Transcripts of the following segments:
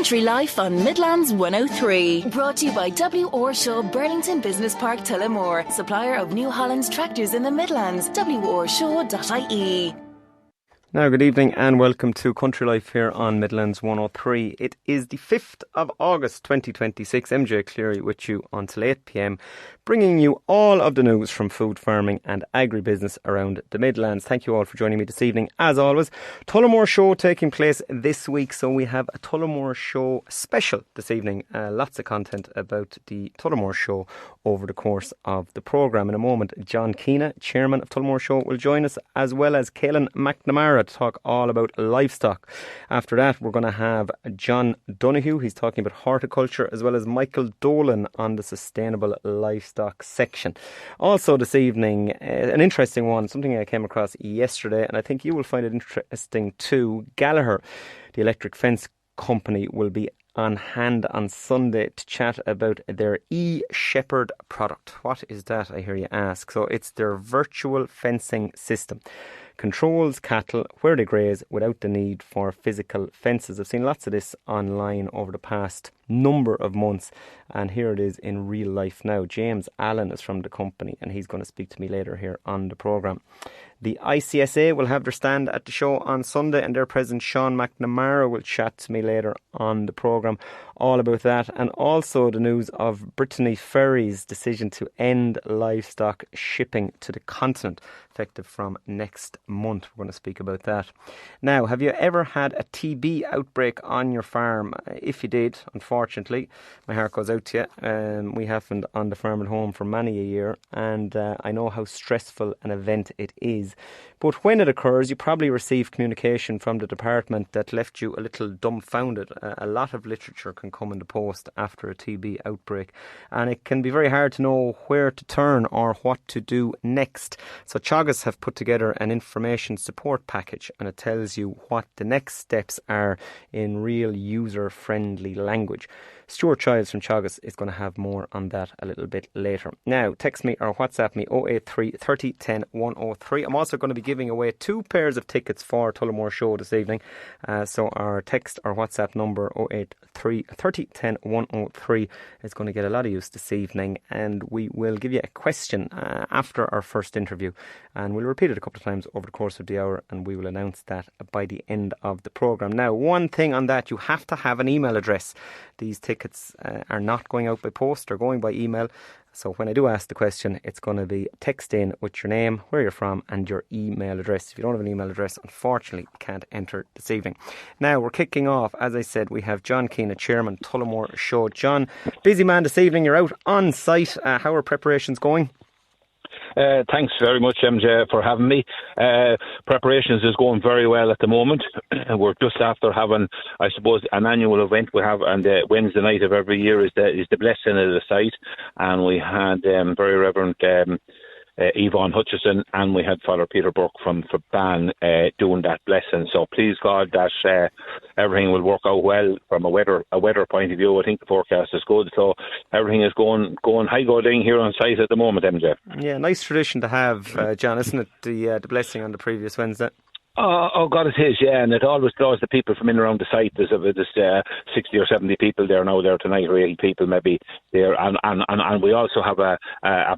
Country Life on Midlands 103. Brought to you by W. Orshaw, Burlington Business Park, Tullamore. Supplier of New Holland's tractors in the Midlands. worshaw.ie. Now, good evening and welcome to Country Life here on Midlands 103. It is the 5th of August 2026. MJ Clery with you until 8 p.m, bringing you all of the news from food farming and agribusiness around the Midlands. Thank you all for joining me this evening. As always, Tullamore Show taking place this week, so we have a Tullamore Show special this evening. Lots of content about the Tullamore Show over the course of the programme. In a moment, John Keena, chairman of Tullamore Show, will join us, as well as Caelan McNamara, to talk all about livestock. After that, we're going to have John Donoghue. He's talking about horticulture, as well as Michael Dolan on the sustainable livestock section. Also this evening, an interesting one, something I came across yesterday, and I think you will find it interesting too. Gallagher, the electric fence company, will be on hand on Sunday to chat about their eShepherd product. What is that, I hear you ask? So it's their virtual fencing system. Controls cattle where they graze without the need for physical fences. I've seen lots of this online over the past number of months, and here it is in real life now. James Allen is from the company, and he's going to speak to me later here on the programme. The ICSA will have their stand at the show on Sunday, and their president Sean McNamara will chat to me later on the programme all about that, and also the news of Brittany Ferries' decision to end livestock shipping to the continent, effective from next month. We're going to speak about that. Now, have you ever had a TB outbreak on your farm? If you did, unfortunately, my heart goes out to you. We happened on the farm at home for many a year, and I know how stressful an event it is. But when it occurs, you probably receive communication from the department that left you a little dumbfounded. A lot of literature can come in the post after a TB outbreak, and it can be very hard to know where to turn or what to do next. So Teagasc have put together an information support package, and it tells you what the next steps are in real user-friendly language. Stuart Childs from Teagasc is going to have more on that a little bit later. Now, text me or WhatsApp me 083 30 10 103. I'm also going to be giving away 2 pairs of tickets for Tullamore Show this evening. So our text or WhatsApp number 083 30 10 103 is going to get a lot of use this evening, and we will give you a question after our first interview, and we'll repeat it a couple of times over the course of the hour, and we will announce that by the end of the programme. Now, one thing on that, you have to have an email address. These tickets are not going out by post, they're going by email. So when I do ask the question, it's going to be text in with your name, where you're from, and your email address. If you don't have an email address, unfortunately, you can't enter this evening. Now, we're kicking off. As I said, we have John Keena, chairman, Tullamore Show. John, busy man this evening. You're out on site. How are preparations going? Thanks very much, MJ, for having me. Preparations is going very well at the moment. We're just after having, I suppose, an annual event we have on the Wednesday night of every year is the blessing of the site, and we had very Reverend Yvonne Hutchison, and we had Father Peter Burke from Ban doing that blessing. So please God that everything will work out well from a weather point of view. I think the forecast is good, so everything is going high going here on site at the moment, MJ. Yeah, nice tradition to have, John, isn't it? The blessing on the previous Wednesday. Oh God, it is, yeah, and it always draws the people from in and around the site. There's 60 or 70 people there tonight, or 80 people maybe there, and we also have a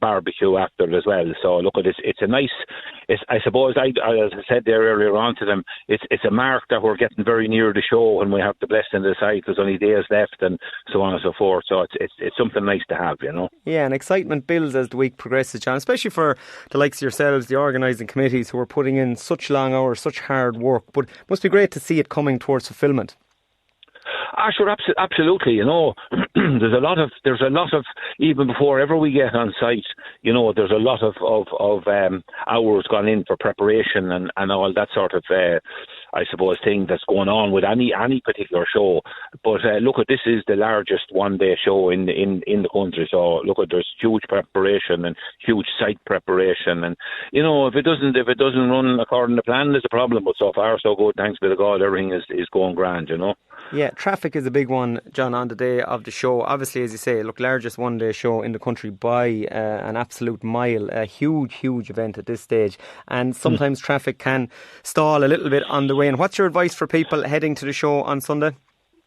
barbecue after it as well. So look, it's a nice. I suppose as I said there earlier on to them, it's a mark that we're getting very near the show when we have the blessing of the site. There's only days left, and so on and so forth. So it's something nice to have, you know. Yeah, and excitement builds as the week progresses, John, especially for the likes of yourselves, the organising committees, who are putting in such long hours, such hard work, but it must be great to see it coming towards fulfilment. Sure, absolutely. You know, there's a lot of even before ever we get on site. You know, there's a lot of hours gone in for preparation and all that sort of I suppose thing that's going on with any particular show. But look, this is the largest one-day show in the country. So look, there's huge preparation and huge site preparation, and you know, if it doesn't run according to plan, there's a problem. But so far, so good. Thanks be to God, everything is going grand. You know. Yeah, traffic is a big one, John, on the day of the show. Obviously, as you say, look, largest one-day show in the country by an absolute mile. A huge event at this stage. And sometimes traffic can stall a little bit on the way. And what's your advice for people heading to the show on Sunday?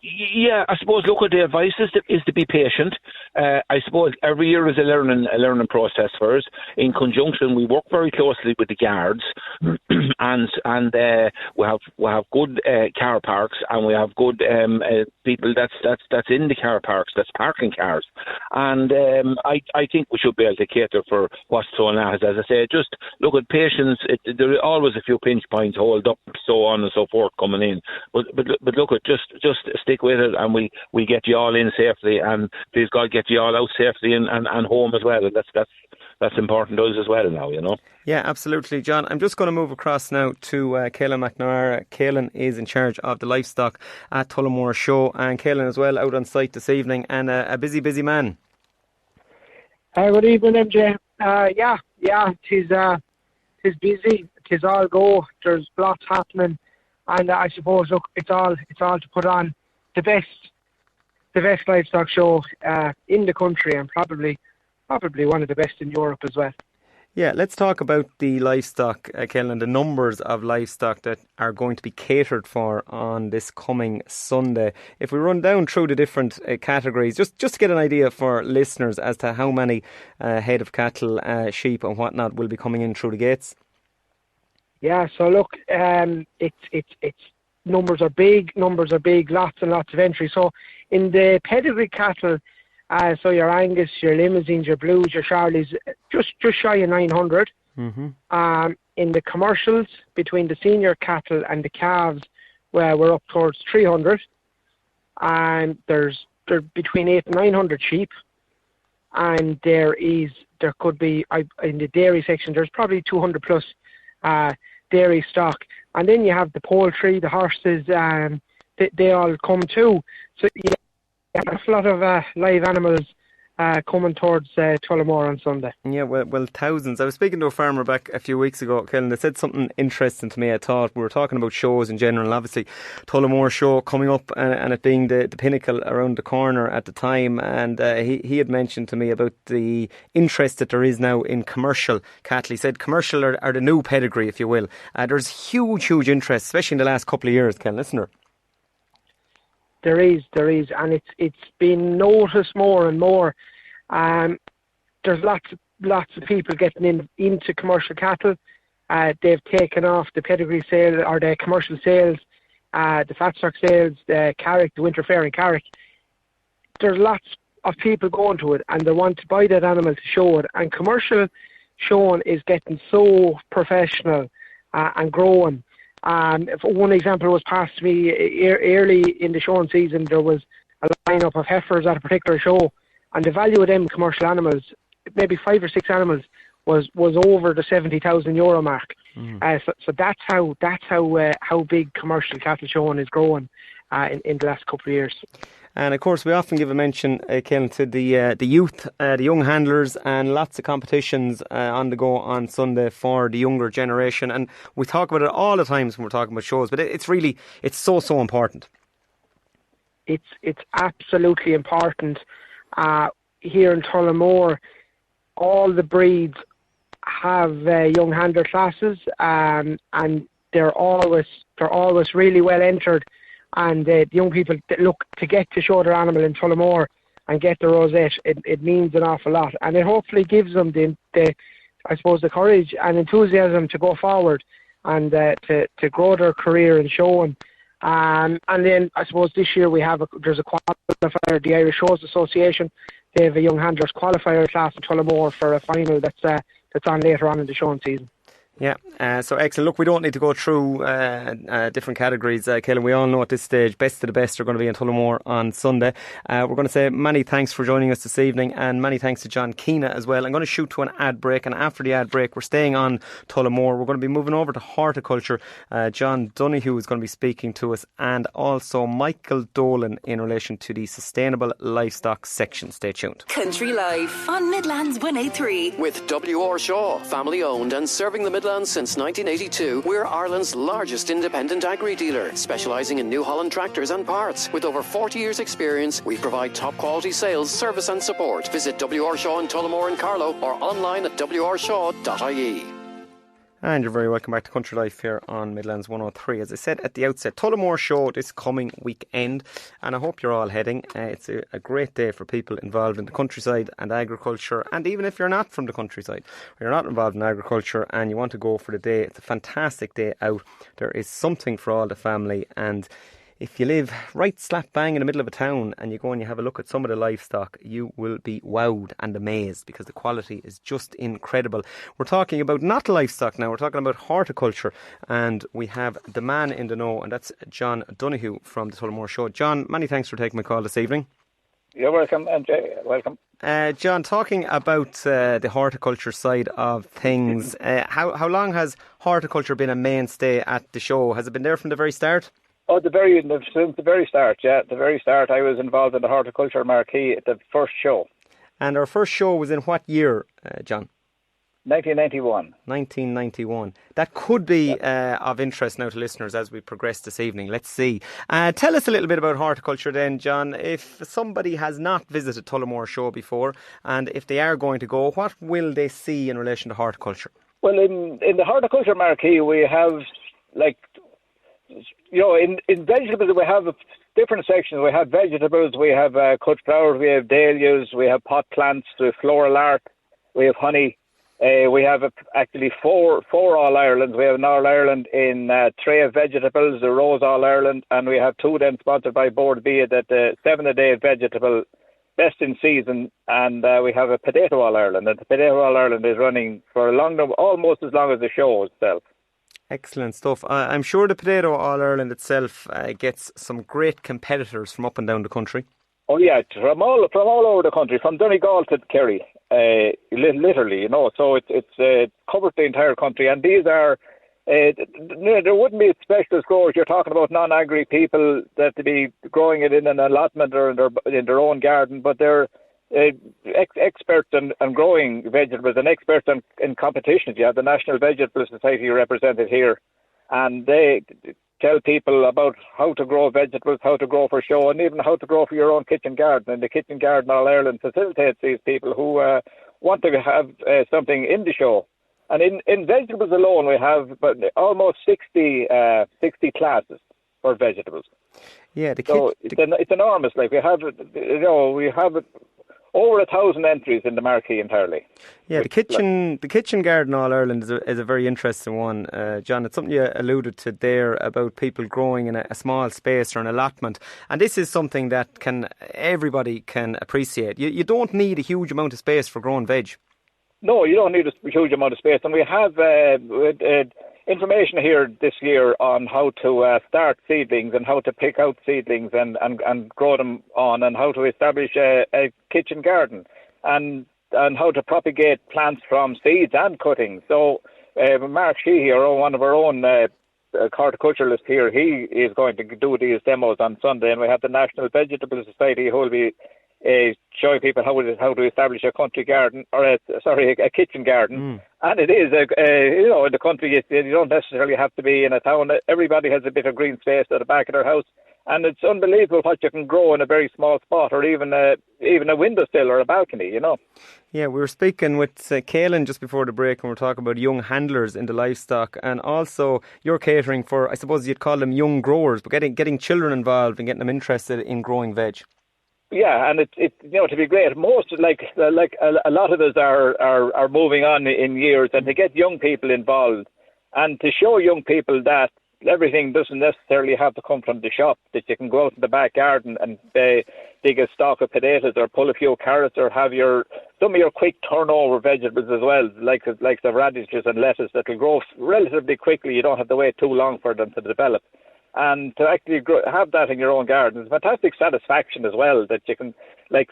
Yeah, I suppose. Look, the advice is to be patient. I suppose every year is a learning process for us. In conjunction, we work very closely with the guards, and we have good car parks, and we have good people that's in the car parks, that's parking cars, and I think we should be able to cater for what's thrown at us. As I say, just look at patience. There are always a few pinch points, hold up, so on and so forth coming in, but look at just stick with it, and we get you all in safely, and please God get you all out safely and home as well. And that's important to us as well now, you know. Yeah, absolutely, John. I'm just going to move across now to Caelan McNamara. Caelan is in charge of the livestock at Tullamore Show, and Caelan as well out on site this evening, and a busy man. Good evening, MJ. Tis busy. Tis all go. There's lots happening, and I suppose, look, it's all to put on the best livestock show in the country, and probably one of the best in Europe as well. Yeah, let's talk about the livestock, Caelan, the numbers of livestock that are going to be catered for on this coming Sunday. If we run down through the different categories, just to get an idea for listeners as to how many head of cattle, sheep and whatnot will be coming in through the gates. Yeah, so look, it's numbers are big, lots and lots of entries. So in the pedigree cattle, so your Angus, your Limousines, your Blues, your Charlies, just shy of 900. Mm-hmm. In the commercials, between the senior cattle and the calves, where we're up towards 300. And there's between 800 and 900 sheep. And there could be, in the dairy section, there's probably 200 plus dairy stock. And then you have the poultry, the horses, they all come too. So you have a lot of live animals coming towards Tullamore on Sunday. Yeah, well, thousands. I was speaking to a farmer back a few weeks ago, Caelan. They said something interesting to me. I thought we were talking about shows in general, and obviously Tullamore Show coming up and it being the pinnacle around the corner at the time. And he had mentioned to me about the interest that there is now in commercial cattle. He said commercial are the new pedigree, if you will. There's huge interest, especially in the last couple of years, Caelan, isn't there? There is, and it's been noticed more and more. There's lots of people getting into commercial cattle. They've taken off the pedigree sale or the commercial sales, the fat stock sales, the carrick, the winter fair and carrick. There's lots of people going to it, and they want to buy that animal to show it. And commercial showing is getting so professional and growing. If one example was passed to me early in the showing season, there was a lineup of heifers at a particular show, and the value of them commercial animals, maybe 5 or 6 animals, was over the €70,000 mark. So that's how big commercial cattle showing is growing in the last couple of years. And of course, we often give a mention, Caelan, to the youth, the young handlers, and lots of competitions on the go on Sunday for the younger generation. And we talk about it all the times when we're talking about shows, but it's so important. It's absolutely important. Here in Tullamore, all the breeds have young handler classes, and they're always really well entered. And the young people that look to get to show their animal in Tullamore and get the rosette, it means an awful lot. And it hopefully gives them the courage and enthusiasm to go forward and to grow their career in showing. And then I suppose this year there's a qualifier, the Irish Shows Association. They have a young handlers qualifier class in Tullamore for a final that's on later on in the showing season. Yeah, so excellent. Look, we don't need to go through different categories, Caelan. We all know at this stage, best of the best are going to be in Tullamore on Sunday. We're going to say many thanks for joining us this evening, and many thanks to John Keena as well. I'm going to shoot to an ad break, and after the ad break, we're staying on Tullamore. We're going to be moving over to horticulture. John Donoghue is going to be speaking to us, and also Michael Dolan in relation to the sustainable livestock section. Stay tuned. Country Life on Midlands 103 with W.R. Shaw, family owned and serving the Midlands since 1982, we're Ireland's largest independent agri-dealer, specialising in New Holland tractors and parts. With over 40 years' experience, we provide top-quality sales, service and support. Visit W.R. Shaw in Tullamore and Carlow or online at wrshaw.ie. And you're very welcome back to Country Life here on Midlands 103. As I said at the outset, Tullamore Show this coming weekend, and I hope you're all heading. It's a great day for people involved in the countryside and agriculture, and even if you're not from the countryside or you're not involved in agriculture and you want to go for the day, it's a fantastic day out. There is something for all the family, and if you live right slap bang in the middle of a town and you go and you have a look at some of the livestock, you will be wowed and amazed because the quality is just incredible. We're talking about not livestock now, we're talking about horticulture, and we have the man in the know, and that's John Donoghue from the Tullamore Show. John, many thanks for taking my call this evening. You're welcome, MJ. Welcome. John, talking about the horticulture side of things, how long has horticulture been a mainstay at the show? Has it been there from the very start? Oh, since the very start, yeah. The very start, I was involved in the horticulture marquee at the first show. And our first show was in what year, John? 1991. 1991. That could be of interest now to listeners as we progress this evening. Let's see. Tell us a little bit about horticulture then, John. If somebody has not visited Tullamore Show before, and if they are going to go, what will they see in relation to horticulture? Well, in the horticulture marquee, we have, in vegetables, we have different sections. We have vegetables, we have cut flowers, we have dahlias, we have pot plants, we have floral art, we have honey. We have actually four All-Irelands. We have an All-Ireland in tray of vegetables, a Rose All-Ireland, and we have two then sponsored by Board Bia, that the 7-a-day vegetable best in season, and we have a potato All-Ireland. And the potato All-Ireland is running for almost as long as the show itself. Excellent stuff. I'm sure the Potato All-Ireland itself gets some great competitors from up and down the country. Oh yeah, from all over the country, from Donegal to Kerry, literally, So it's covered the entire country, and these are there wouldn't be specialist growers. You're talking about non-agri people that to be growing it in an allotment or in their own garden, but they're experts on growing vegetables and experts in competitions. You have the National Vegetable Society represented here, and they tell people about how to grow vegetables, how to grow for show, and even how to grow for your own kitchen garden. And the Kitchen Garden All Ireland facilitates these people who want to have something in the show. And in vegetables alone, we have almost 60 classes for vegetables. Yeah, it's enormous. Like we have over 1,000 entries in the marquee entirely. Yeah, the kitchen garden All Ireland is a very interesting one, John. It's something you alluded to there about people growing in a small space or an allotment, and this is something that everybody can appreciate. You don't need a huge amount of space for growing veg. No, you don't need a huge amount of space, and we have information here this year on how to start seedlings and how to pick out seedlings and grow them on, and how to establish a kitchen garden and how to propagate plants from seeds and cuttings. So Mark Sheehy, one of our own horticulturalists here, he is going to do these demos on Sunday, and we have the National Vegetable Society who will be showing people how to establish a country garden, or a kitchen garden. And it is, in the country, you don't necessarily have to be in a town. Everybody has a bit of green space at the back of their house, and it's unbelievable what you can grow in a very small spot, or even a windowsill or a balcony, Yeah, we were speaking with Caelan just before the break, and we were talking about young handlers in the livestock, and also you're catering for, I suppose you'd call them young growers, but getting children involved and getting them interested in growing veg. Yeah, and it's to be great. Most like a lot of us are moving on in years, and to get young people involved and to show young people that everything doesn't necessarily have to come from the shop, that you can go out in the back garden and dig a stalk of potatoes or pull a few carrots or have some of your quick turnover vegetables as well, like the radishes and lettuce that will grow relatively quickly. You don't have to wait too long for them to develop. And to actually have that in your own garden is fantastic satisfaction as well, that you can,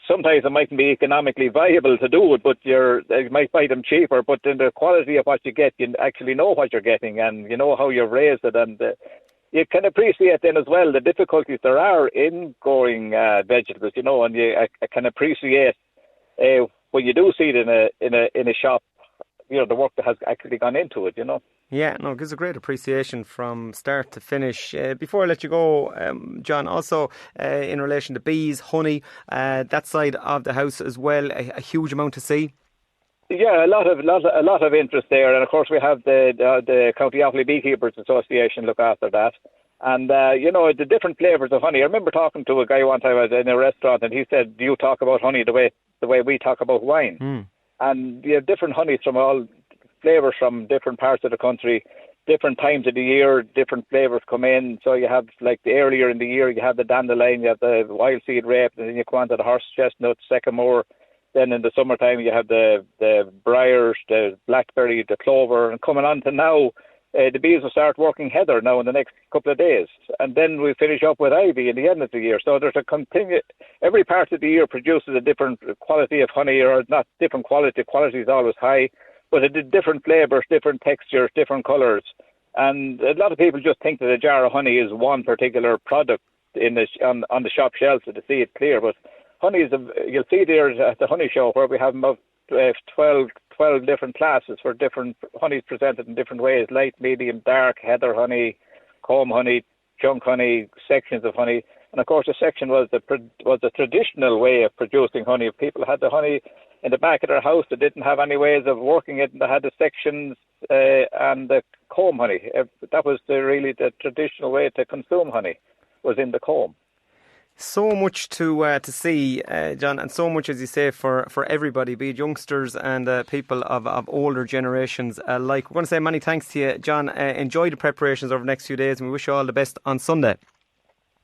sometimes it mightn't be economically viable to do it, but you might buy them cheaper, but in the quality of what you get, you actually know what you're getting, and you know how you've raised it, and you can appreciate then as well the difficulties there are in growing vegetables, and you can appreciate when you do see it in a shop, the work that has actually gone into it, Yeah, no, it gives a great appreciation from start to finish. Before I let you go, John, also in relation to bees, honey, that side of the house as well, a huge amount to see. Yeah, a lot of interest there, and of course we have the County Offaly Beekeepers Association look after that, and the different flavours of honey. I remember talking to a guy one time in a restaurant, and he said, "Do you talk about honey the way we talk about wine?" Mm. And you have different honeys from all flavours from different parts of the country, different times of the year, different flavours come in. So you have like the earlier in the year, you have the dandelion, you have the wild seed rape, and then you go on to the horse chestnut, sycamore. Then in the summertime you have the briars, the blackberry, the clover, and coming on to now, the bees will start working heather now in the next couple of days, and then we finish up with ivy in the end of the year. So there's every part of the year produces a different quality of honey, or not different quality. Quality is always high, but it did different flavours, different textures, different colours. And a lot of people just think that a jar of honey is one particular product on the shop shelves to see it clear, but honey you'll see there at the honey show where we have about 12 different classes for different honeys presented in different ways: light, medium, dark, heather honey, comb honey, chunk honey, sections of honey. And of course the section was the traditional way of producing honey. If people had the honey in the back of their house, they didn't have any ways of working it, and they had the sections and the comb honey. That was really the traditional way to consume honey, was in the comb. So much to see, John, and so much, as you say, for everybody, be it youngsters and people of older generations alike. We're going to say many thanks to you, John. Enjoy the preparations over the next few days, and we wish you all the best on Sunday.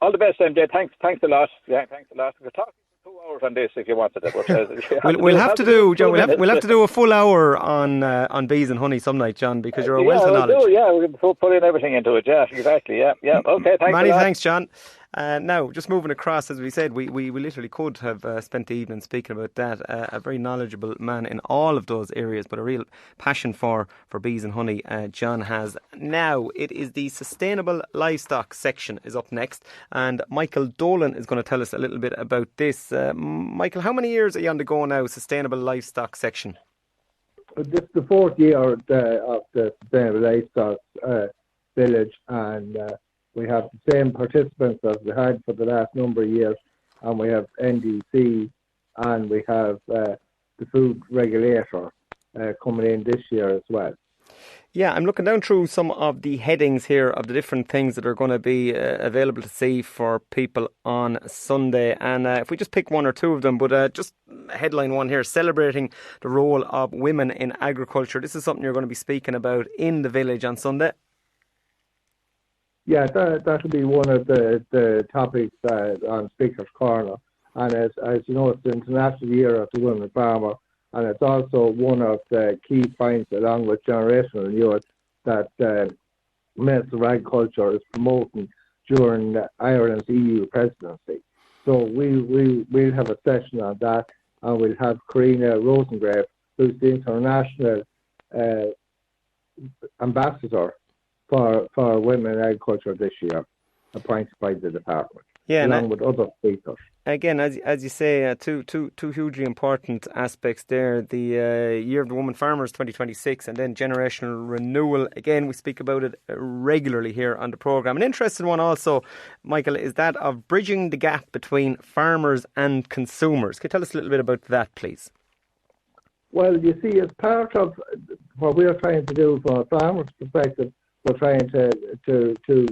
All the best, MJ. Thanks a lot. Yeah, thanks a lot. We're talking for 2 hours on this if you wanted it. But, we'll have to do, John. We'll have to do a full hour on bees and honey some night, John, because you're a wealth of knowledge. We can put in everything into it. Yeah, exactly. Yeah. Okay. Thanks. Many thanks, John. Now, just moving across, as we said, we literally could have spent the evening speaking about that. A very knowledgeable man in all of those areas, but a real passion for bees and honey, John has. Now, it is the Sustainable Livestock section is up next, and Michael Dolan is going to tell us a little bit about this. Michael, how many years are you on the go now, Sustainable Livestock section? This is the 4th year of the Sustainable Livestock village, and we have the same participants as we had for the last number of years, and we have NDC, and we have the food regulator coming in this year as well. Yeah, I'm looking down through some of the headings here of the different things that are going to be available to see for people on Sunday. And if we just pick one or two of them, but just headline one here, celebrating the role of women in agriculture. This is something you're going to be speaking about in the village on Sunday. Yeah, that'll be one of the topics on Speaker's Corner. And as you know, it's the International Year of the Women Farmer, and it's also one of the key points, along with generational youth, that Minister of Agriculture is promoting during Ireland's EU presidency. So we'll have a session on that, and we'll have Karina Rosengrave, who's the international ambassador for women in agriculture this year, appointed by the department, along with other speakers. Again, as you say, two hugely important aspects there. The Year of the Woman Farmers 2026, and then generational renewal. Again, we speak about it regularly here on the programme. An interesting one also, Michael, is that of bridging the gap between farmers and consumers. Can you tell us a little bit about that, please? Well, you see, as part of what we're trying to do from a farmer's perspective, we're trying to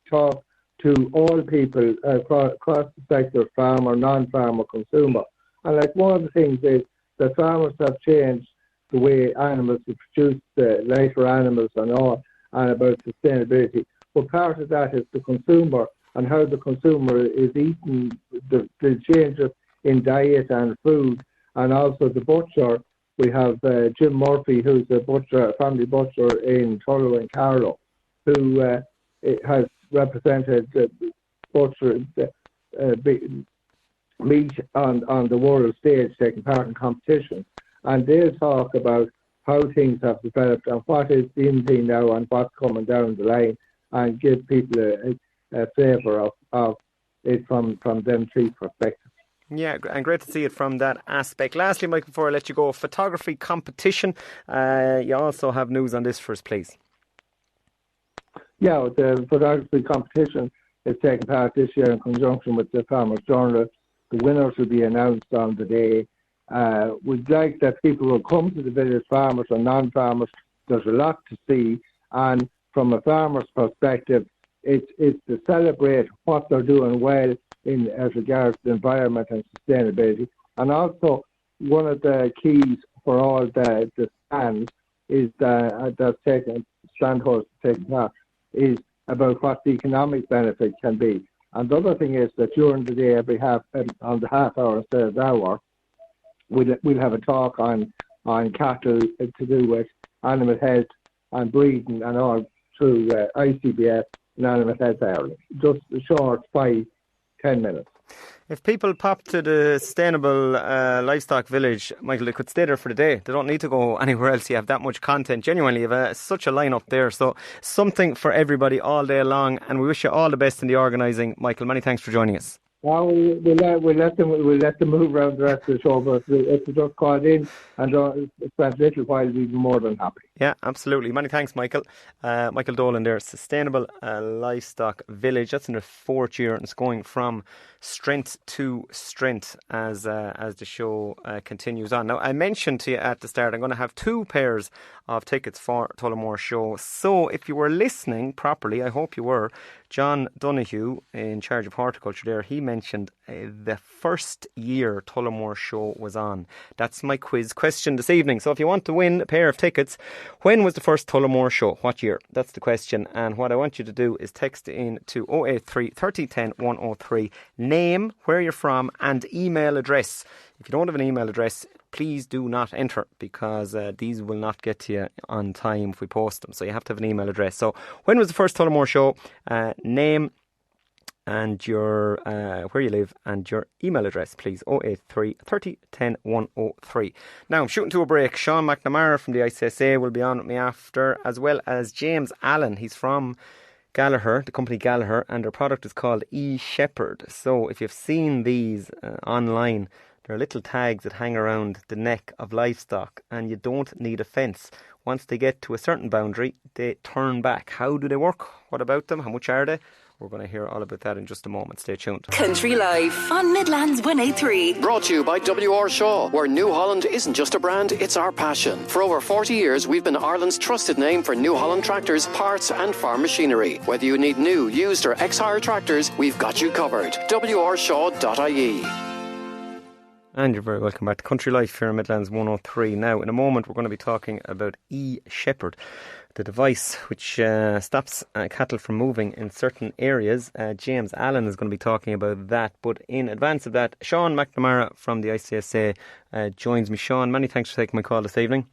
talk to all people across the sector, farmer, non-farmer, consumer. And like one of the things is that farmers have changed the way animals are produced, the lighter animals and all, and about sustainability. But part of that is the consumer and how the consumer is eating, the changes in diet and food, and also the butcher. We have Jim Murphy, who's a butcher, a family butcher in Tullow and Carlow, who has represented butcher meat on the world stage, taking part in competition. And they'll talk about how things have developed and what is in thing now and what's coming down the line, and give people a flavour of it from them three perspectives. Yeah, and great to see it from that aspect. Lastly, Mike, before I let you go, photography competition. You also have news on this for us, please. Yeah, the photography competition is taking part this year in conjunction with the Farmers Journal. The winners will be announced on the day. We'd like that people will come to the village, farmers and non-farmers. There's a lot to see, and from a farmer's perspective, it's to celebrate what they're doing well in as regards to the environment and sustainability. And also, one of the keys for all the stands is that's taken standholds taking part is about what the economic benefit can be. And the other thing is that during the day, every on the half hour instead of the hour, we'll have a talk on cattle to do with animal health and breeding and all through ICBS and Animal Health Ireland. Just a short 5-10 minutes. If people pop to the Sustainable Livestock Village, Michael, they could stay there for the day. They don't need to go anywhere else. You have that much content. Genuinely, you have such a line-up there. So something for everybody all day long. And we wish you all the best in the organising. Michael, many thanks for joining us. Well, we'll let them move around the rest of the show, but if they just call in and spend a little while, we'd be more than happy. Yeah, absolutely. Many thanks, Michael. Michael Dolan there, Sustainable Livestock Village. That's in the 4th year, and it's going from strength to strength as the show continues on. Now, I mentioned to you at the start, I'm going to have 2 pairs of tickets for Tullamore Show. So if you were listening properly, I hope you were, John Donoghue, in charge of horticulture there, he mentioned the first year Tullamore Show was on. That's my quiz question this evening. So if you want to win a pair of tickets, when was the first Tullamore Show? What year? That's the question. And what I want you to do is text in to 083 3010 103, name, where you're from, and email address. If you don't have an email address, please do not enter, because these will not get to you on time if we post them. So you have to have an email address. So when was the first Tullamore Show? Name and your where you live and your email address, please. 083 3010 103. Now I'm shooting to a break. Sean McNamara from the ICSA will be on with me after, as well as James Allen. He's from Gallagher, the company Gallagher, and their product is called E-Shepherd. So if you've seen these online, there are little tags that hang around the neck of livestock, and you don't need a fence. Once they get to a certain boundary, they turn back. How do they work? What about them? How much are they? We're going to hear all about that in just a moment. Stay tuned. Country Life on Midlands 103. Brought to you by W.R. Shaw, where New Holland isn't just a brand, it's our passion. For over 40 years, we've been Ireland's trusted name for New Holland tractors, parts and farm machinery. Whether you need new, used or ex-hire tractors, we've got you covered. wrshaw.ie. And you're very welcome back to Country Life here in Midlands 103. Now, in a moment, we're going to be talking about E-Shepherd, the device which stops cattle from moving in certain areas. James Allen is going to be talking about that. But in advance of that, Sean McNamara from the ICSA joins me. Sean, many thanks for taking my call this evening.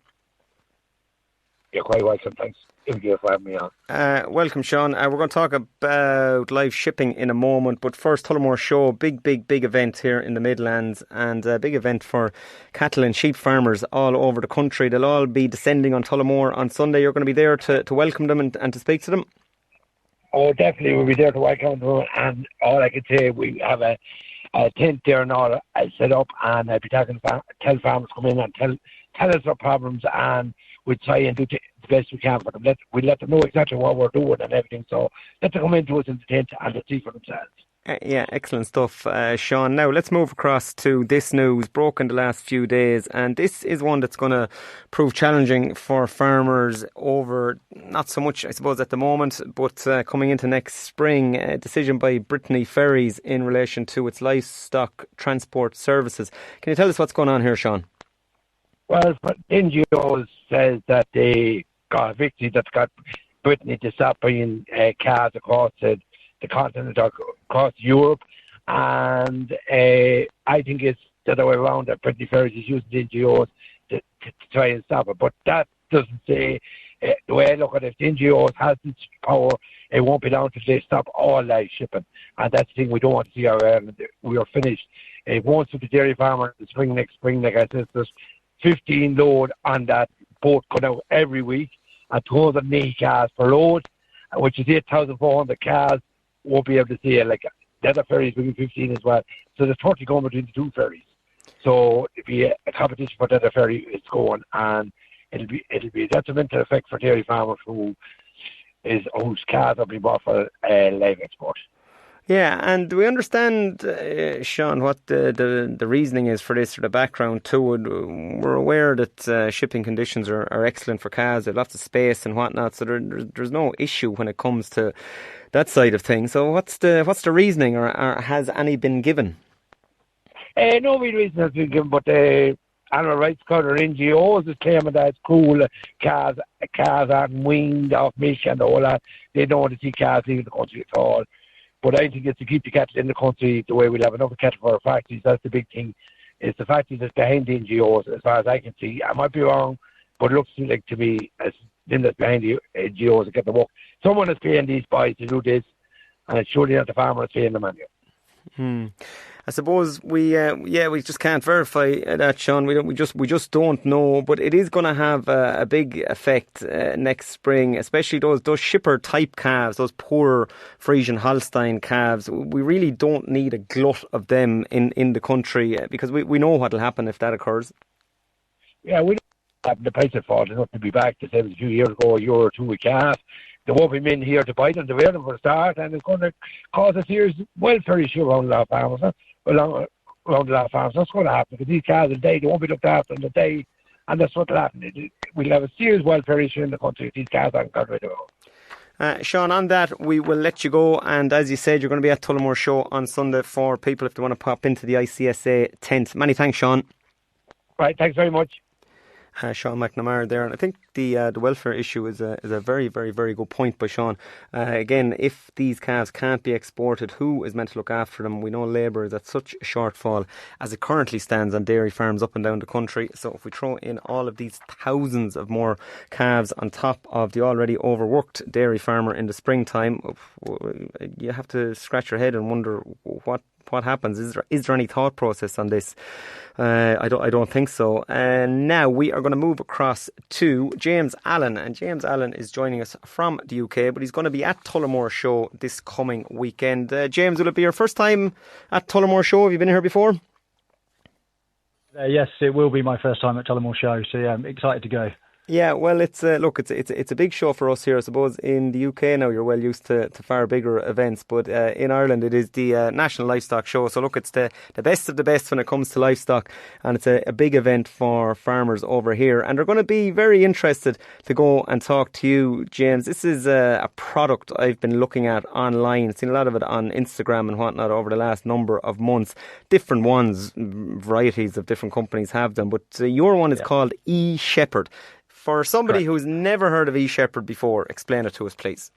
You're quite welcome. Thanks, MJ, for having me on. Welcome, Sean. We're going to talk about live shipping in a moment, but first, Tullamore Show, big event here in the Midlands, and a big event for cattle and sheep farmers all over the country. They'll all be descending on Tullamore on Sunday. You're going to be there to welcome them and to speak to them? Oh, definitely. We'll be there to welcome them, and all I can say, we have a tent there and all set up, and I'll be talking to tell farmers come in and tell us their problems, and we'll try and do the best we can for them. We'll let them know exactly what we're doing and everything. So let them come into us in the tent and see for themselves. Yeah, excellent stuff, Sean. Now let's move across to this news broken the last few days, and this is one that's going to prove challenging for farmers over, not so much I suppose at the moment, but coming into next spring. A decision by Brittany Ferries in relation to its livestock transport services. Can you tell us what's going on here, Sean? Well, NGOs says that they got a victory that's got Brittany to stop bringing cars across the continent, across Europe, and I think it's the other way around, that Brittany Ferries is using the NGOs to try and stop it. But that doesn't say, the way I look at it, if the NGOs has this power, it won't be down to they stop all live shipping, and that's the thing we don't want to see our Ireland. We are finished. It won't suit the dairy farmer in the spring, next spring, like I said, there's 15 load on that boat going out every week, and 280 cars per load, which is 8,400 cars. Won't be able to see it. Like the other ferries will be 15 as well. So there's 30 going between the two ferries. So it'll be a competition for the other ferry it's going, and it'll be a detrimental effect for dairy farmers whose cars are being bought for live export. Yeah, and do we understand, Sean, what the reasoning is for this, or the background to it? We're aware that shipping conditions are excellent for calves. They have lots of space and whatnot, so there's no issue when it comes to that side of things. So what's the reasoning, or has any been given? No real reason has been given, but animal rights cutter NGOs is claiming that it's cool. Calves aren't weaned off milk and all that. They don't want to see calves leaving the country at all. But I think it's to keep the cattle in the country the way we'll have enough cattle for our factories. That's the big thing. It's the factories that's behind the NGOs, as far as I can see. I might be wrong, but it looks like to me as them that's behind the NGOs that get the work. Someone is paying these boys to do this, and it's surely not the farmer that's paying them anyway. I suppose we just can't verify that, Sean. We just don't know, but it is going to have a big effect next spring, especially those shipper type calves, those poor Frisian Holstein calves. We really don't need a glut of them in the country, because we know what will happen if that occurs. Yeah, we don't have the price of fall enough to be back the same as a few years ago, a year or two a calf. There won't be men here to buy them, to wear them for a start, and it's going to cause a serious welfare issue around a lot of farmers. Around a lot of farms. That's going to happen, because these calves will die. They won't be looked after in the day, and that's what will happen. We'll have a serious welfare issue in the country if these calves aren't got rid of. Sean, on that, we will let you go, and as you said, you're going to be at Tullamore Show on Sunday for people if they want to pop into the ICSA tent. Many thanks, Sean. Right, thanks very much. Sean McNamara there, and I think the welfare issue is a very, very, very good point by Sean. Again, if these calves can't be exported, who is meant to look after them? We know labour is at such a shortfall as it currently stands on dairy farms up and down the country. So if we throw in all of these thousands of more calves on top of the already overworked dairy farmer in the springtime, you have to scratch your head and wonder what happens. Is there any thought process on this? I don't think so. And now we are going to move across to James Allen, and James Allen is joining us from the UK, but he's going to be at Tullamore Show this coming weekend. James, will it be your first time at Tullamore Show? Have you been here before? Yes, it will be my first time at Tullamore Show, so yeah, I'm excited to go. Yeah, well, it's a big show for us here. I suppose in the UK now you're well used to far bigger events, but in Ireland it is the National Livestock Show. So look, it's the best of the best when it comes to livestock, and it's a big event for farmers over here. And they're going to be very interested to go and talk to you, James. This is a product I've been looking at online. I've seen a lot of it on Instagram and whatnot over the last number of months. Different ones, varieties of different companies have them, but your one is called eShepherd. For somebody who's never heard of eShepherd before, explain it to us, please.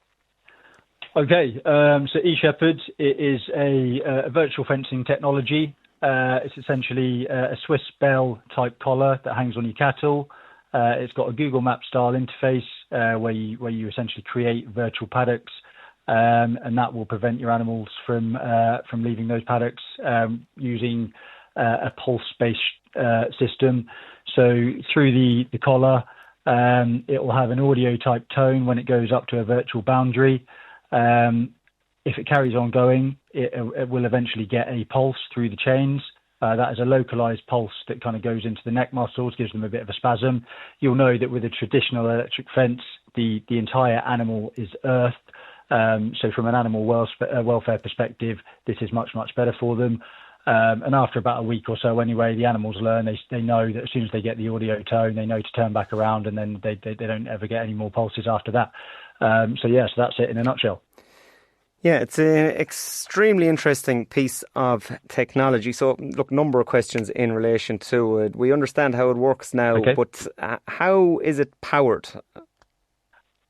Okay, so eShepherd is a virtual fencing technology. It's essentially a Swiss bell type collar that hangs on your cattle. It's got a Google Maps style interface where you essentially create virtual paddocks, and that will prevent your animals from leaving those paddocks using a pulse-based system. So through the collar, it will have an audio type tone when it goes up to a virtual boundary. If it carries on going, it will eventually get a pulse through the chains. That is a localized pulse that kind of goes into the neck muscles, gives them a bit of a spasm. You'll know that with a traditional electric fence, the entire animal is earthed. So from an animal welfare perspective, this is much, much better for them. And after about a week or so anyway, the animals learn, they know that as soon as they get the audio tone, they know to turn back around, and then they don't ever get any more pulses after that. So that's it in a nutshell. Yeah, it's an extremely interesting piece of technology. So, look, number of questions in relation to it. We understand how it works now, but how is it powered?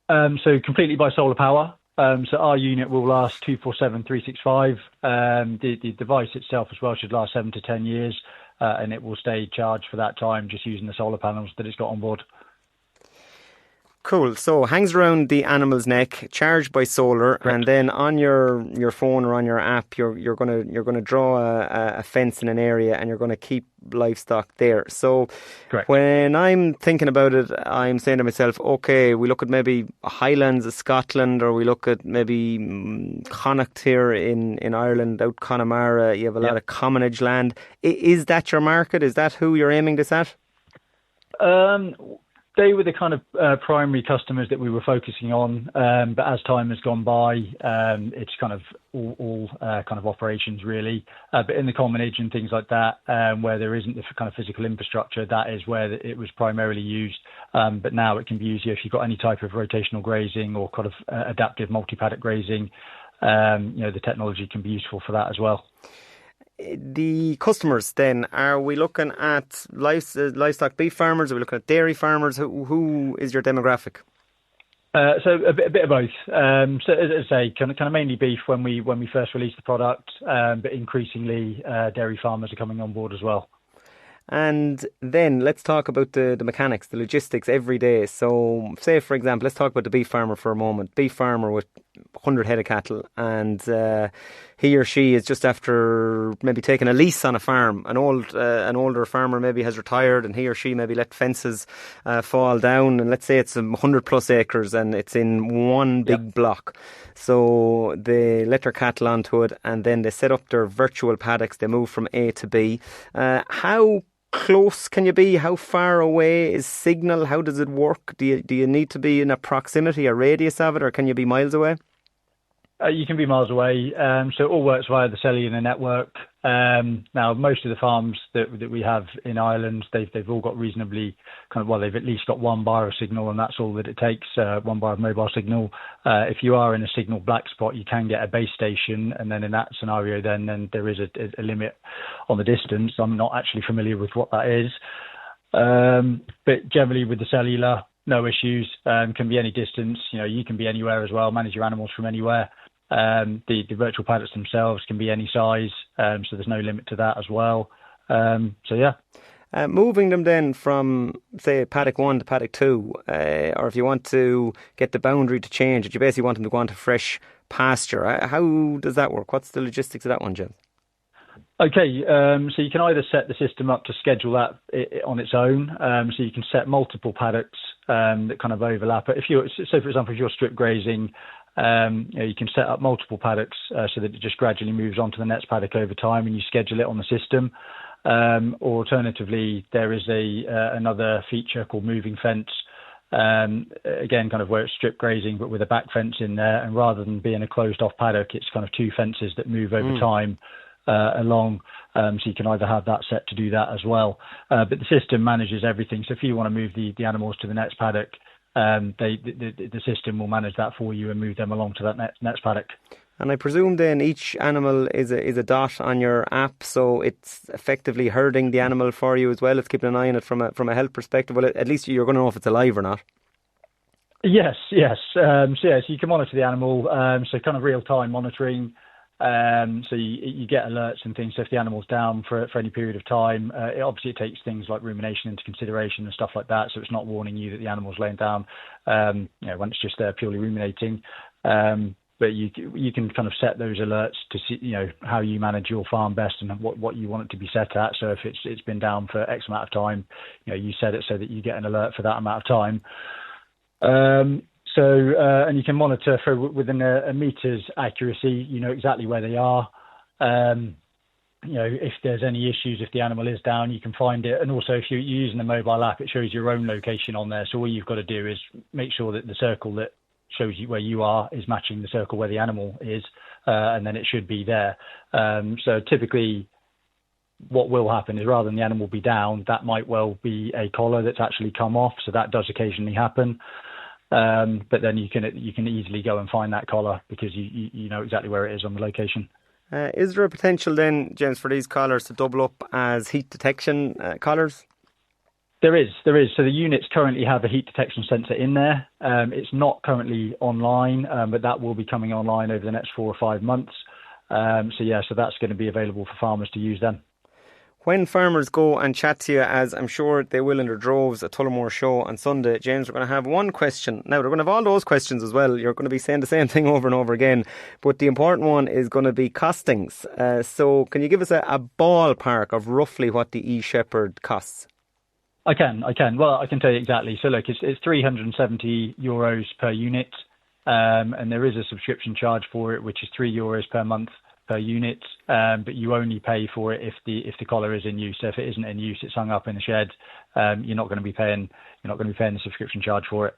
So completely by solar power. So our unit will last 24/7, 365. The device itself as well should last 7 to 10 years, and it will stay charged for that time just using the solar panels that it's got on board. Cool. So hangs around the animal's neck, charged by solar, and then on your phone or on your app, you're gonna draw a fence in an area, and you're gonna keep livestock there. So when I'm thinking about it, I'm saying to myself, okay, we look at maybe Highlands of Scotland, or we look at maybe Connacht here in Ireland, out Connemara. You have a lot of commonage land. Is that your market? Is that who you're aiming this at? They were the kind of primary customers that we were focusing on, but as time has gone by, it's kind of all kind of operations really. But in the commonage and things like that, where there isn't the kind of physical infrastructure, that is where it was primarily used. But now it can be used if you've got any type of rotational grazing or kind of adaptive multi-paddock grazing. The technology can be useful for that as well. The customers then, are we looking at livestock beef farmers? Are we looking at dairy farmers? Who is your demographic? So a bit of both. So as I say, kind of mainly beef when we first released the product, but increasingly dairy farmers are coming on board as well. And then let's talk about the mechanics, the logistics every day. So say, for example, let's talk about the beef farmer for a moment. Beef farmer with 100 head of cattle, and he or she is just after maybe taking a lease on a farm. An older farmer maybe has retired, and he or she maybe let fences fall down, and let's say it's 100 plus acres and it's in one big block. So they let their cattle onto it, and then they set up their virtual paddocks. They move from A to B. How close can you be? How far away is signal? How does it work? Do you need to be in a proximity, a radius of it, or can you be miles away? You can be miles away. So it all works via the cellular network. Now, most of the farms that we have in Ireland, they've all got reasonably they've at least got one bar of signal, and that's all that it takes, one bar of mobile signal. If you are in a signal black spot, you can get a base station, and then in that scenario, then there is a limit on the distance. I'm not actually familiar with what that is. But generally with the cellular, no issues, can be any distance. You can be anywhere as well, manage your animals from anywhere. The virtual paddocks themselves can be any size, so there's no limit to that as well. Moving them then from, say, paddock 1 to paddock 2, or if you want to get the boundary to change, you basically want them to go onto fresh pasture. How does that work? What's the logistics of that one, Jim? Okay, so you can either set the system up to schedule that on its own, so you can set multiple paddocks that kind of overlap. If for example, if you're strip grazing, you can set up multiple paddocks so that it just gradually moves on to the next paddock over time, and you schedule it on the system. Or alternatively, there is another feature called moving fence. Again, kind of where it's strip grazing, but with a back fence in there, and rather than being a closed off paddock, it's kind of two fences that move over time along. So you can either have that set to do that as well. But the system manages everything. So if you want to move the animals to the next paddock, the system will manage that for you and move them along to that next paddock. And I presume then each animal is a dot on your app, so it's effectively herding the animal for you as well. It's keeping an eye on it from a health perspective. Well, at least you're going to know if it's alive or not. Yes. So you can monitor the animal. So kind of real time monitoring. So you get alerts and things. So if the animal's down for any period of time, it takes things like rumination into consideration and stuff like that. So it's not warning you that the animal's laying down, when it's just there purely ruminating. But you can kind of set those alerts to see, how you manage your farm best and what you want it to be set at. So if it's been down for X amount of time, you set it so that you get an alert for that amount of time. And you can monitor within a meter's accuracy, exactly where they are. If there's any issues, if the animal is down, you can find it. And also if you're using the mobile app, it shows your own location on there. So all you've got to do is make sure that the circle that shows you where you are is matching the circle where the animal is, and then it should be there. So typically what will happen is rather than the animal be down, that might well be a collar that's actually come off. So that does occasionally happen. But then you can easily go and find that collar because you know exactly where it is on the location. Is there a potential then, James, for these collars to double up as heat detection collars? There is. So the units currently have a heat detection sensor in there. It's not currently online, but that will be coming online over the next 4 or 5 months. So that's going to be available for farmers to use then. When farmers go and chat to you, as I'm sure they will in their droves at Tullamore Show on Sunday, James, we're going to have one question. Now, they're going to have all those questions as well. You're going to be saying the same thing over and over again. But the important one is going to be costings. So can you give us a ballpark of roughly what the eShepherd costs? I can. Well, I can tell you exactly. So look, it's €370 per unit. And there is a subscription charge for it, which is €3 per month. per unit, but you only pay for it if the collar is in use. So if it isn't in use, it's hung up in the shed. You're not going to be paying the subscription charge for it.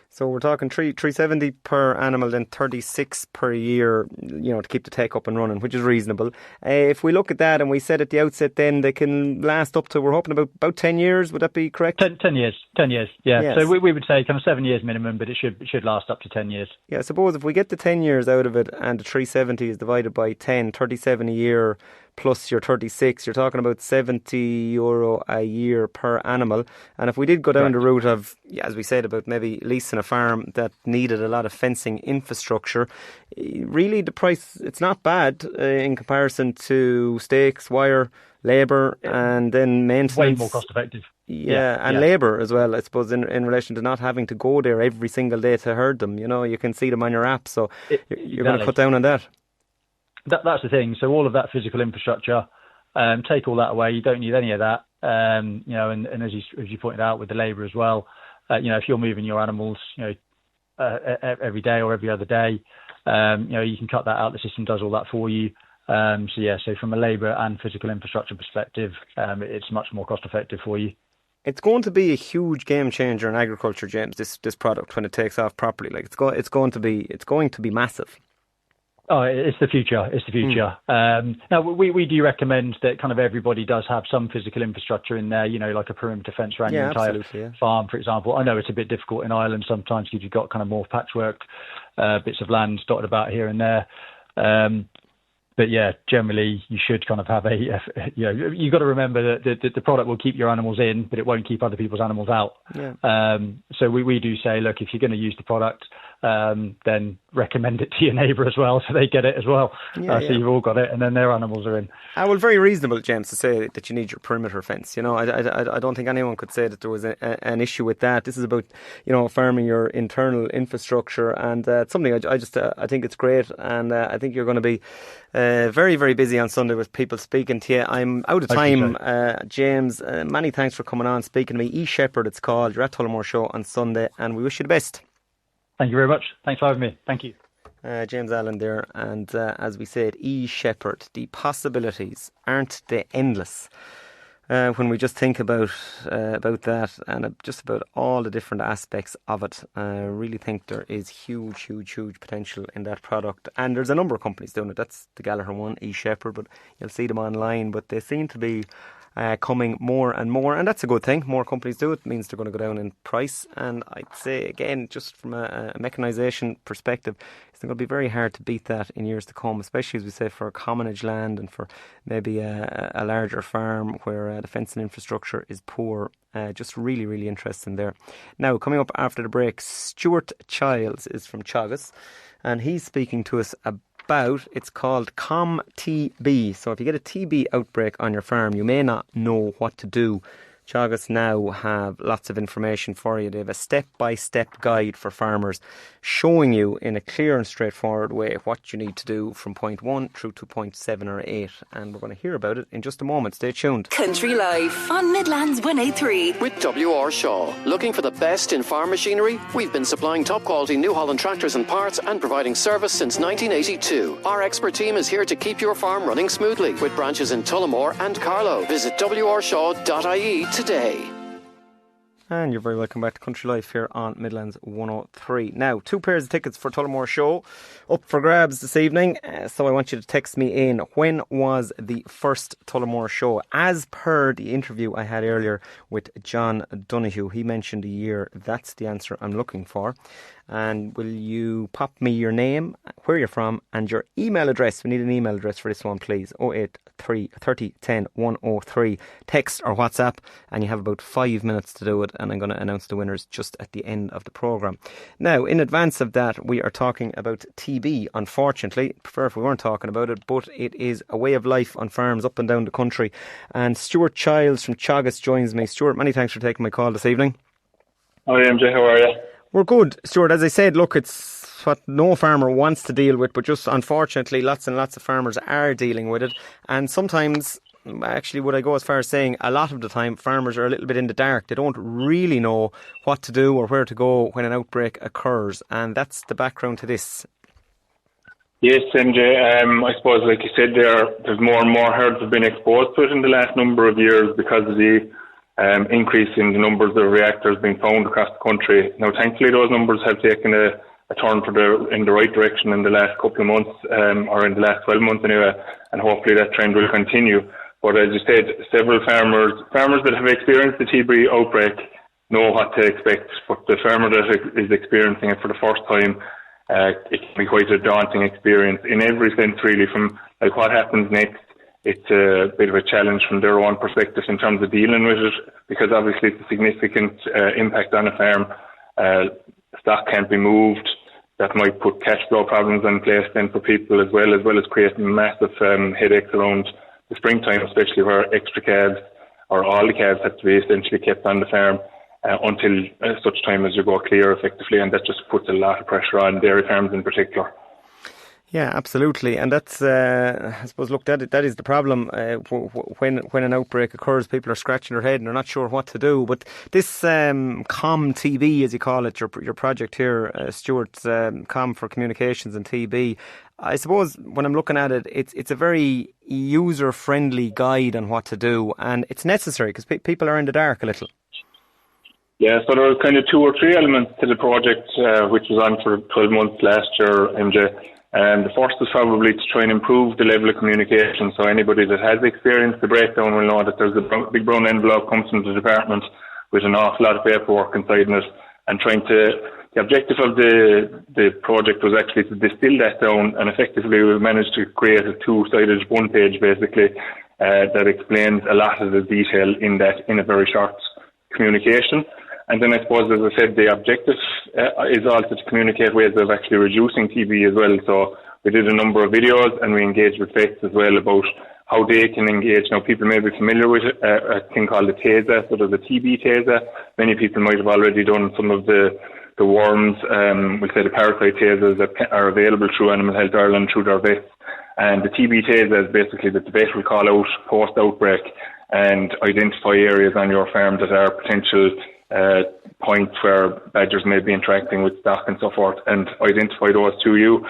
So we're talking 370 per animal, then 36 per year, to keep the tech up and running, which is reasonable. If we look at that, and we said at the outset then they can last up to, we're hoping about 10 years, would that be correct? 10 years, yeah. Yes. So we would say kind of 7 years minimum, but it should last up to 10 years. Yeah, I suppose if we get the 10 years out of it and the 370 is divided by 10, 37 a year, plus your 36, you're talking about €70 a year per animal. And if we did go down the route of, as we said, about maybe leasing a farm that needed a lot of fencing infrastructure, really the price, it's not bad in comparison to stakes, wire, labour, and then maintenance. Way more cost effective. And labour as well, I suppose, in relation to not having to go there every single day to herd them. You can see them on your app, so you're going to cut down on that. That's the thing. So all of that physical infrastructure, take all that away. You don't need any of that. And as you pointed out with the labour as well, if you're moving your animals, every day or every other day, you can cut that out. The system does all that for you. So from a labour and physical infrastructure perspective, it's much more cost effective for you. It's going to be a huge game changer in agriculture, James. This product, when it takes off properly, it's going to be massive. Oh, it's the future. It's the future. Now, we do recommend that kind of everybody does have some physical infrastructure in there, like a perimeter fence around your entire farm, for example. I know it's a bit difficult in Ireland sometimes because you've got kind of more patchwork bits of land dotted about here and there. But yeah, generally you should kind of have you've got to remember that the product will keep your animals in, but it won't keep other people's animals out. Yeah. So we do say, look, if you're going to use the product, then recommend it to your neighbour as well, so they get it as well. So you've all got it, and then their animals are in. Well, very reasonable, James, to say that you need your perimeter fence. I don't think anyone could say that there was an issue with that. This is about, farming your internal infrastructure, and it's something I think it's great, and I think you're going to be very, very busy on Sunday with people speaking to you. I'm out of time, James. Many thanks for coming on, speaking to me. eShepherd, it's called. You're at Tullamore Show on Sunday, and we wish you the best. Thank you very much. Thanks for having me. Thank you. James Allen there, and as we said, eShepherd, the possibilities, aren't they endless? When we just think about that and just about all the different aspects of it, I really think there is huge potential in that product. And there's a number of companies doing it. That's the Gallagher one, eShepherd, but you'll see them online. But they seem to be coming more and more, and that's a good thing. More companies do it, it means they're going to go down in price. And I'd say, again, just from a mechanisation perspective, it's going to be very hard to beat that in years to come, especially, as we say, for commonage land and for maybe a larger farm where the fencing infrastructure is poor. Just really, really interesting there. Now, coming up after the break, Stuart Childs is from Teagasc, and he's speaking to us about, it's called ComTB. So if you get a TB outbreak on your farm, you may not know what to do. Teagasc now have lots of information for you. They have a step-by-step guide for farmers showing you in a clear and straightforward way what you need to do from point 1 through to point 7 or 8. And we're going to hear about it in just a moment. Stay tuned. Country Life on Midlands 103. With W.R. Shaw. Looking for the best in farm machinery? We've been supplying top-quality New Holland tractors and parts and providing service since 1982. Our expert team is here to keep your farm running smoothly. With branches in Tullamore and Carlow. Visit wrshaw.ie today. And you're very welcome back to Country Life here on Midlands 103. Now, 2 pairs of tickets for Tullamore Show up for grabs this evening. So I want you to text me in. When was the first Tullamore Show? As per the interview I had earlier with John Donoghue, he mentioned a year. That's the answer I'm looking for. And will you pop me your name, where you're from, and your email address? We need an email address for this one, please. 083 30 10 103. Text or WhatsApp, and you have about 5 minutes to do it, and I'm going to announce the winners just at the end of the programme. Now, in advance of that, we are talking about TB, unfortunately. Prefer if we weren't talking about it, but it is a way of life on farms up and down the country. And Stuart Childs from Teagasc joins me. Stuart, many thanks for taking my call this evening. Hi, MJ, how are you? We're good, Stuart. As I said, look, it's what no farmer wants to deal with, but just unfortunately lots and lots of farmers are dealing with it. And sometimes, actually, would I go as far as saying a lot of the time, farmers are a little bit in the dark. They don't really know what to do or where to go when an outbreak occurs. And that's the background to this. Yes, MJ. I suppose, like you said, there's more and more herds have been exposed to it in the last number of years because of the increase in the numbers of reactors being found across the country. Now, thankfully, those numbers have taken a turn in the right direction in the last couple of months, or in the last 12 months anyway, and hopefully that trend will continue. But as you said, several farmers that have experienced the TB outbreak know what to expect, but the farmer that is experiencing it for the first time, it can be quite a daunting experience in every sense, really, from like what happens next. It's a bit of a challenge from their own perspective in terms of dealing with it, because obviously it's a significant impact on a farm. Stock can't be moved. That might put cash flow problems in place then for people as well as creating massive headaches around the springtime, especially where extra calves or all the calves have to be essentially kept on the farm until such time as you go clear effectively, and that just puts a lot of pressure on dairy farms in particular. Yeah, absolutely, and that's I suppose. Look, that is the problem. When an outbreak occurs, people are scratching their head and they're not sure what to do. But this COM TB, as you call it, your project here, Stuart, COM for Communications and TB. I suppose when I'm looking at it, it's a very user-friendly guide on what to do, and it's necessary because people are in the dark a little. Yeah, so there were kind of 2 or 3 elements to the project, which was on for 12 months last year, MJ. The first is probably to try and improve the level of communication. So anybody that has experienced the breakdown will know that there's a big brown envelope comes from the department with an awful lot of paperwork inside it, and the objective of the project was actually to distill that down, and effectively we managed to create a 2-sided one-page basically that explains a lot of the detail in a very short communication. And then I suppose, as I said, the objective is also to communicate ways of actually reducing TB as well. So we did a number of videos and we engaged with vets as well about how they can engage. Now, people may be familiar with a thing called the TASA, so there's a TB TASA. Many people might have already done some of the worms, we'll say the parasite TASAs that are available through Animal Health Ireland, through their vets. And the TB TASA is basically that the vet will call out post-outbreak and identify areas on your farm that are potential points where badgers may be interacting with stock and so forth, and identify those to you.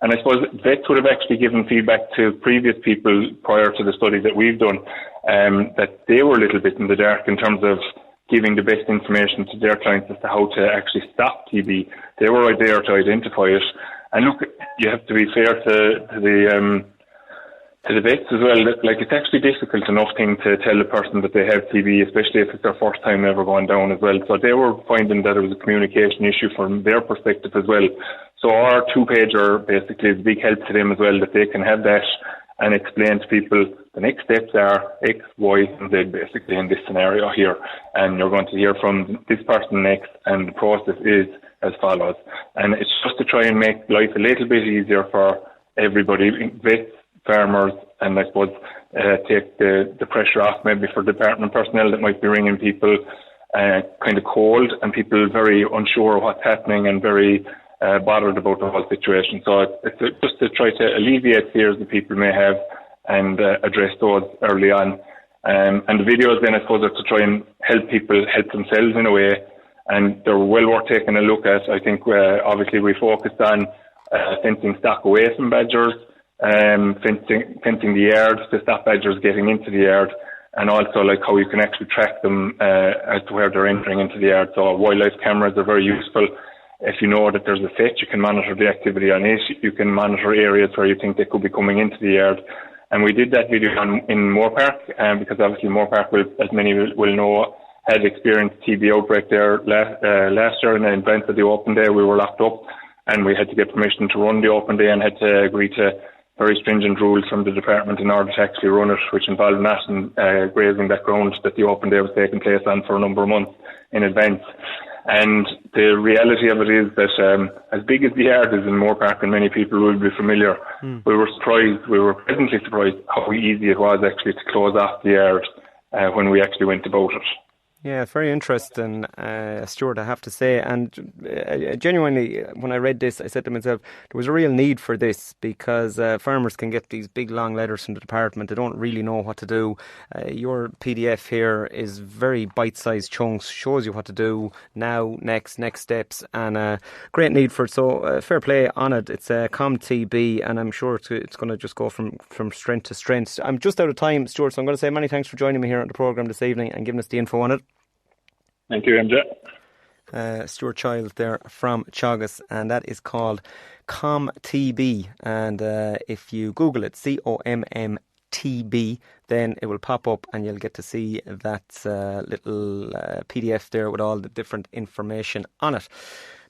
And I suppose vets would have actually given feedback to previous people prior to the study that we've done, that they were a little bit in the dark in terms of giving the best information to their clients as to how to actually stop TB. They were right there to identify it. And look, you have to be fair to the vets as well. Like, it's actually difficult enough thing to tell a person that they have TB, especially if it's their first time ever going down as well. So they were finding that it was a communication issue from their perspective as well. So our 2-pager basically is a big help to them as well, that they can have that and explain to people the next steps are X, Y, and Z basically in this scenario here. And you're going to hear from this person next, and the process is as follows. And it's just to try and make life a little bit easier for everybody, vets, farmers, and I suppose take the pressure off maybe for department personnel that might be ringing people kind of cold and people very unsure of what's happening and very bothered about the whole situation. So it's just to try to alleviate fears that people may have and address those early on. And the videos then I suppose are to try and help people help themselves in a way, and they're well worth taking a look at. I think obviously we focused on fencing stock away from badgers, fencing the yard to stop badgers getting into the yard, and also like how you can actually track them as to where they're entering into the yard. So wildlife cameras are very useful. If you know that there's a set, you can monitor the activity on it. You can monitor areas where you think they could be coming into the yard. And we did that video in Moorpark, because obviously Moorpark, as many will know, had experienced TB outbreak there last year, and in advance of the open day we were locked up and we had to get permission to run the open day and had to agree to very stringent rules from the department in order to actually run it, which involved not grazing that ground that the open day was taking place on for a number of months in advance. And the reality of it is that as big as the yard is in Moorpark, and many people will be familiar, we were pleasantly surprised how easy it was actually to close off the yard when we actually went about it. Yeah, it's very interesting, Stuart, I have to say. And genuinely, when I read this, I said to myself, there was a real need for this because farmers can get these big, long letters from the department. They don't really know what to do. Your PDF here is very bite-sized chunks, shows you what to do now, next steps, and great need for it. So fair play on it. It's ComTB, and I'm sure it's going to just go from strength to strength. I'm just out of time, Stuart, so I'm going to say many thanks for joining me here on the programme this evening and giving us the info on it. Thank you, MJ. Stuart Childs there from Teagasc, and that is called ComTB. And if you Google it, COMMTB, then it will pop up and you'll get to see that little PDF there with all the different information on it.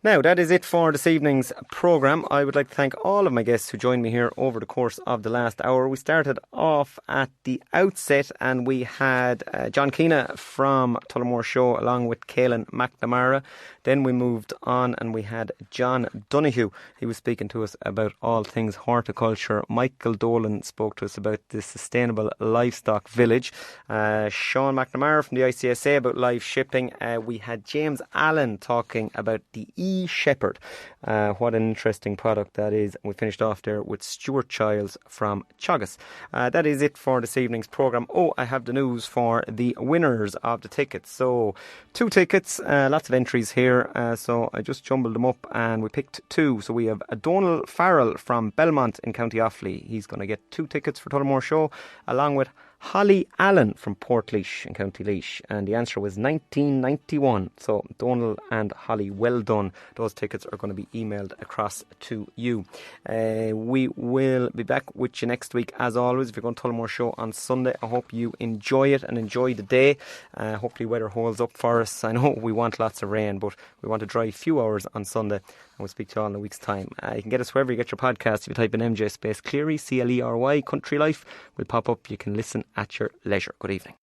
Now, that is it for this evening's programme. I would like to thank all of my guests who joined me here over the course of the last hour. We started off at the outset and we had John Keena from Tullamore Show along with Caelan McNamara. Then we moved on and we had John Donoghue. He was speaking to us about all things horticulture. Michael Dolan spoke to us about the Sustainable Livestock Village. Sean McNamara from the ICSA about live shipping. We had James Allen talking about the E-Shepherd. What an interesting product that is. We finished off there with Stuart Childs from Teagasc. That is it for this evening's programme. Oh, I have the news for the winners of the tickets. So 2 tickets, lots of entries here. So I just jumbled them up and we picked 2. So we have Donal Farrell from Belmont in County Offaly. He's going to get 2 tickets for Tullamore Show, along with Holly Allen from Portlaoise in County Laois, and the answer was 1991. So Donal and Holly, well done. Those tickets are going to be emailed across to you. We will be back with you next week as always. If you're going to Tullamore Show on Sunday, I hope you enjoy it and enjoy the day. Hopefully weather holds up for us. I know we want lots of rain, but we want a dry few hours on Sunday, and we'll speak to you all in a week's time. You can get us wherever you get your podcast. If you type in MJ space Clery, Clery, Country Life, will pop up. You can listen at your leisure. Good evening.